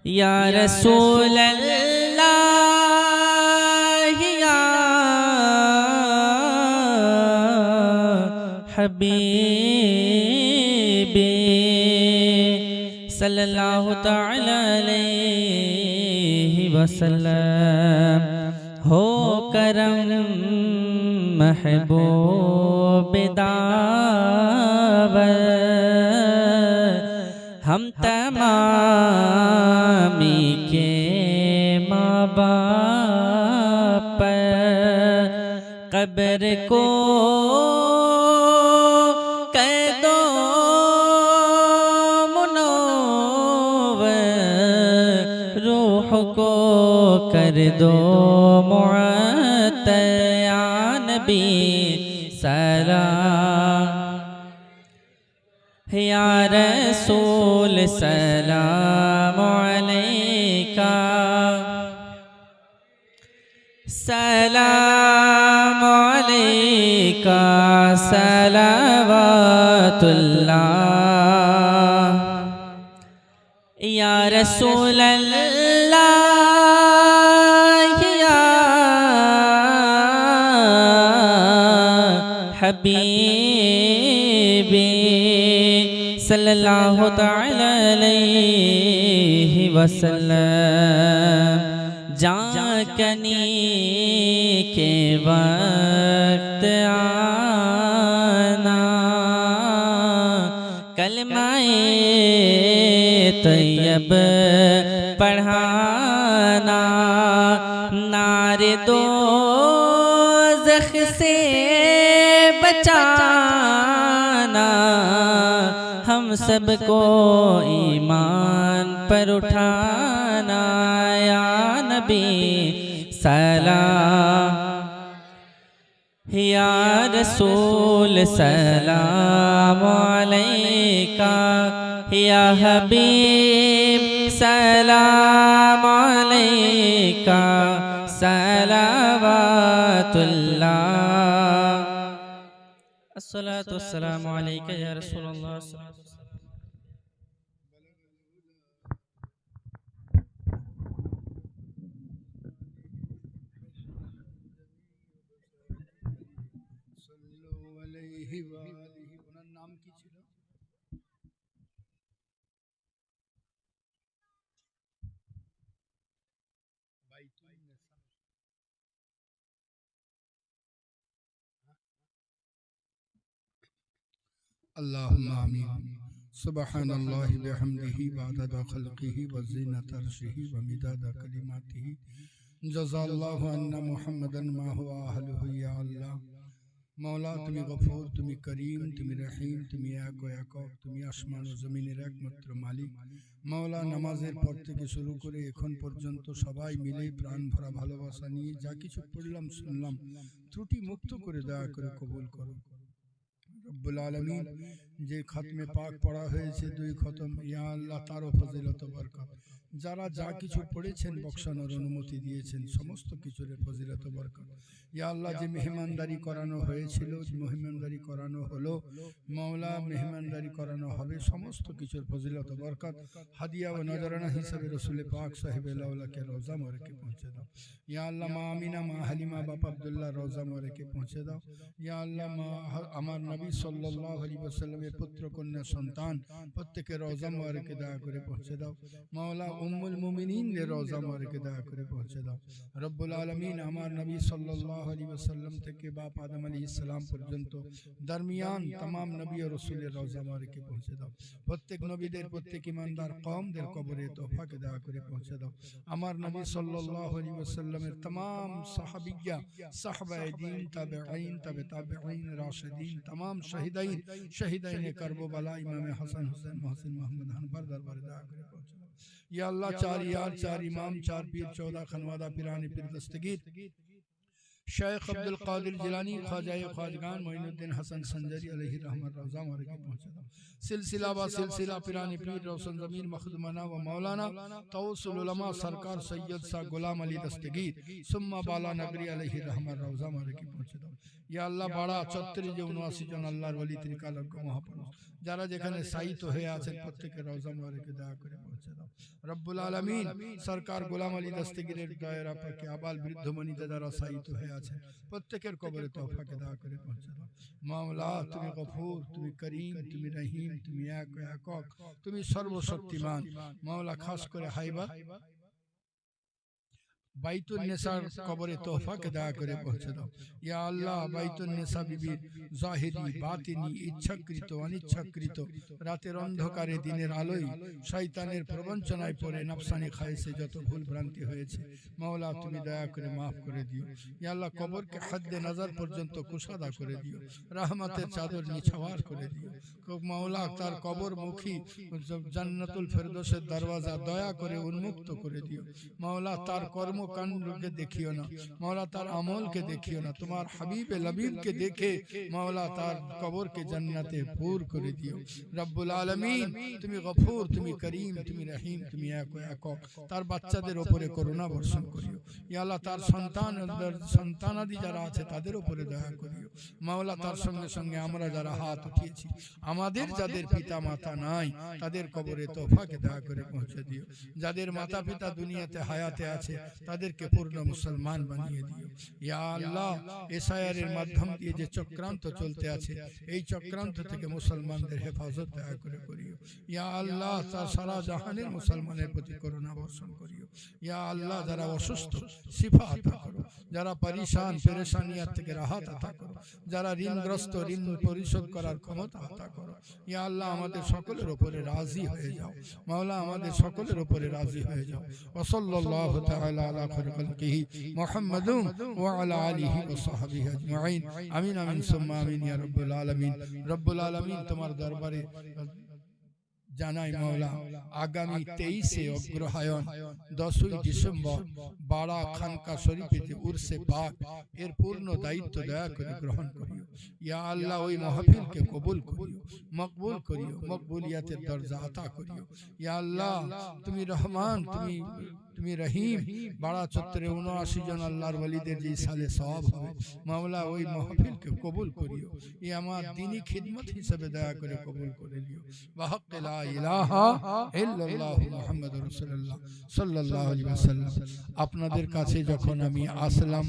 या रसूल अल्लाह या हबीबी सल्लल्लाहु तआला अलैहि वसल्लम। हो करम महबूब दावर हम तमामी के माँ बाप कब्र को कह दो मुनव्वर, रूह को कर दो मुअत्तर, या नबी सलाम, या रसूल सलाम अलैका, सलाम अलैका सलावतुल्लाह, या रसूल अल्लाह या हबीबी सल्लल्लाहु तआला अलैहि वसल्लम। जाकनी के वक्त आना, कलमाए तैयब पढ़ाना, नारे दोज़ख से बचाना, हम सबको ईमान पर उठाना, या नबी सलाम, या रसूल सलाम अलैका, या हबीब सलाम अलैका सलावतुल्लाह। अस्सलातु वस्सलामु अलैका या रसूलल्लाह। নাম কি ছিল? अल्लाहुम्मा आमीन। सुब्हानल्लाहि बिहम्दिही वअदद खल्क़िही व ज़ीनत अर्शिही व मिदाद कलिमातिही। जज़ाल्लाहु अन्ना मुहम्मदन मा हुवा अहलुहु। या अल्लाह मौला, তুমি গফুর, তুমি করিম, তুমি রহিম, তুমি এক ও একক, তুমি আসমান ও জমিনের একমাত্র মালিক। মৌলা, নামাজের পর থেকে শুরু করে এখন পর্যন্ত সবাই মিলে প্রাণ ভরা ভালোবাসা নিয়ে যা কিছু পড়লাম শুনলাম, ত্রুটি মুক্ত করে দয়া করে কবুল করো। রব্বুল আলামিন, যে খতমে পাক পড়া হয়েছে 2 খতম, ইয়া আল্লাহ তারও ফজিলত ও বরকত। যারা যা কিছু পড়েছেন বক্সানোর অনুমতি দিয়েছেন, সমস্ত কিছুর ফজিলত ও বরকত। ইয়া আল্লাহ, যে মেহমানদারি করানো হয়েছিল, মেহমানদারি করানো হলো, মাওলা মেহমানদারি করানো হবে, সমস্ত কিছুর ফজিলত ও বরকত হাদিয়া ও নজরানা হিসাবে রাসূল পাক সাহেবে লাউলাকে রওজা মোবারকে পৌঁছে দাও। ইয়া আল্লাহ, মা আমিনা, মা হালিমা, বাপ আব্দুল্লাহ রওজা মোবারকে পৌঁছে দাও। ইয়া আল্লাহ, আমার নবী সাল্লাল্লাহু আলাইহি ওয়াসাল্লামের পুত্র কন্যা সন্তান প্রত্যেকের রওজা মোবারকে দয়া করে পৌঁছে দাও। মাওলা, উম্মুল মুমিনিনের রওজা মোবারকে দয়া করে পৌঁছে দাও। রব্বুল আলামিন, আমার নবী সাল্লাল্লাহু আলাইহি ওয়াসাল্লাম থেকে বাপ আদম আলাইহিস সালাম পর্যন্ত দরমিয়ান तमाम নবী ও রাসূলের রওজা মোবারকে পৌঁছে দাও। প্রত্যেক নবীদের, প্রত্যেক ঈমানদার কওমদের কবরে তোফাকে দয়া করে পৌঁছে দাও। আমার নবী সাল্লাল্লাহু আলাইহি ওয়াসাল্লামের तमाम সাহাবিয়া, সাহাবায়ে দ্বীন, তাবেঈন, তবে তাবেঈন, রাশিদিন, तमाम শহীদাইন, শহীদাইনে কারবালা, ইমামে হাসান, হুসেন, মুহসিন, মোহাম্মদ হানফার দরবারে দয়া করে পৌঁছে দাও। या अल्लाह, 4 यार, 4 इमाम, 4 पीर, 14 खनवादा, पिरानी पीर दस्तगीर, शेख अब्दुल कादिर जिलानी, ख्वाजा ख्वाजगान मोइनुद्दीन हसन संजरी अलैहि रहमत रौजा मोबारक पहुंचे दो। सिलसिला व सिलसिला पिरानी पीर रोशन जमीन मखदुमाना व मौलाना तवस्सुल उलमा सरकार सैयद सा गुलाम अली दस्तगीर सुम्मा बाला नगरी अलैहि रहमत रौजा मोबारक पहुंचे दो। या अल्लाह, बड़ा 34 যে 79 জন আল্লাহর ওলি তরিকা লগ্ন মহাপুরুষ যারা যেখানে সাইত হয়ে আছেন প্রত্যেকের রওজা মোবারকে দয়া করে পৌঁছে দাও রব্বুল আলামিন সরকার গোলাম আলী দস্তগীরের দায়রা পাকে আবাল বৃদ্ধ মনিতা যারা সাইত হয়ে আছে প্রত্যেকের কবরে তৌফাকে দয়া করে পৌঁছে দাও মাওলা তুমি গফুর তুমি করিম তুমি রহিম তুমি একক তুমি সর্বশক্তিমান মাওলা খাস করে হাইবা বাইতুন নেসার কবরে তোহফাকে দয়া করে পৌঁছে দাও ইয়া আল্লাহ বাইতুন নেসা বিবির জাহিরি বাতিনি ইচ্ছাকৃত অনিচ্ছাকৃত রাতের অন্ধকারে দিনের আলোয় শয়তানের প্রবঞ্চনায় পড়ে নফসানি খায়েসে যত ভুল ভ্রান্তি হয়েছে মাওলা তুমি দয়া করে মাফ করে দিও ইয়া আল্লাহ কবরকে হাদ্দে নজর পর্যন্ত কুশাদা করে দিও রহমতের চাদর নিছাওয়ার করে দিও মাওলা তার কবর মুখী জান্নাতুল ফেরদৌসের দরওয়াজা দয়া করে উন্মুক্ত করে দিও মাওলা তার কর্ম কাণ্ডকে দেখিও না মাওলা তার আমলকে দেখিও না তোমার হাবিবে লবিবকে দেখে মাওলা তার কবরকে জান্নাতে ভূর করে দিও রব্বুল আলামিন তুমি গফুর তুমি করিম তুমি রহিম তুমি একক তার বাচ্চাদের উপরে করুণা বর্ষণ করিও ইয়া আল্লাহ তার সন্তানাদি যারা আছে তাদের উপরে দয়া করিও মাওলা তার সঙ্গে সঙ্গে আমরা যারা হাত উঠিয়েছি আমাদের যাদের পিতা মাতা নাই তাদের কবরে তোফাকে দয়া করে পৌঁছে দিও যাদের মাতা পিতা দুনিয়াতে হায়াতে আছে তাদেরকে পূর্ণ মুসলমান বানিয়ে দিও ইয়া আল্লাহ এসআইআরের মাধ্যম দিয়ে যে চক্রান্ত চলতে আছে এই চক্রান্ত থেকে মুসলমানদের হেফাজত দয়া করে করিও ইয়া আল্লাহ তার সারা জাহানের মুসলমানের প্রতি করুণা বর্ষণ করিও ইয়া আল্লাহ যারা অসুস্থ শিফা আতা করো যারা পরেশান পেরেশানিয়াত থেকে রাহাত আতা করো যারা ঋণগ্রস্ত ঋণ পরিশোধ করার ক্ষমতা আতা করো ইয়া আল্লাহ আমাদের সকলের উপরে রাজি হয়ে যাও মাওলা আমাদের সকলের উপরে রাজি হয়ে যাও ওয়া সাল্লাল্লাহু তাআলা আলা খালিহি মুহাম্মাদুন ওয়া আলা আলিহি ওয়া সাহবিহি আজমাইন আমিন আমিন সুম্মা আমিন ইয়া রব্বুল আলামিন তোমার দরবারে জানাই মাওলা আগামী 23 অগ্রহায়ণ 10 ডিসেম্বর বাড়া খানকা শরীফেতে উরসে পাক এর পূর্ণ দায়িত্ব দয়া করে গ্রহণ করিও ইয়া আল্লাহ ওই মাহফিলকে কবুল করিও মকবুল করিও মকবুলিয়াতের দরজা আতা করিও ইয়া আল্লাহ তুমি রহমান তুমি রহিম বাড়া চত্বরে 79 জন আল্লাহর ওলিদের যে সালে সওয়াব হবে মাওলা ওই মাহফিলকে কবুল করিও এই আমার দ্বীনি খিদমত হিসেবে দয়া করে কবুল করে দিও ওয়াহক লা ইলাহা ইল্লাল্লাহু মুহাম্মাদুর রাসূলুল্লাহ সাল্লাল্লাহু আলাইহি ওয়াসাল্লাম আপনাদের কাছে যখন আমি আসলাম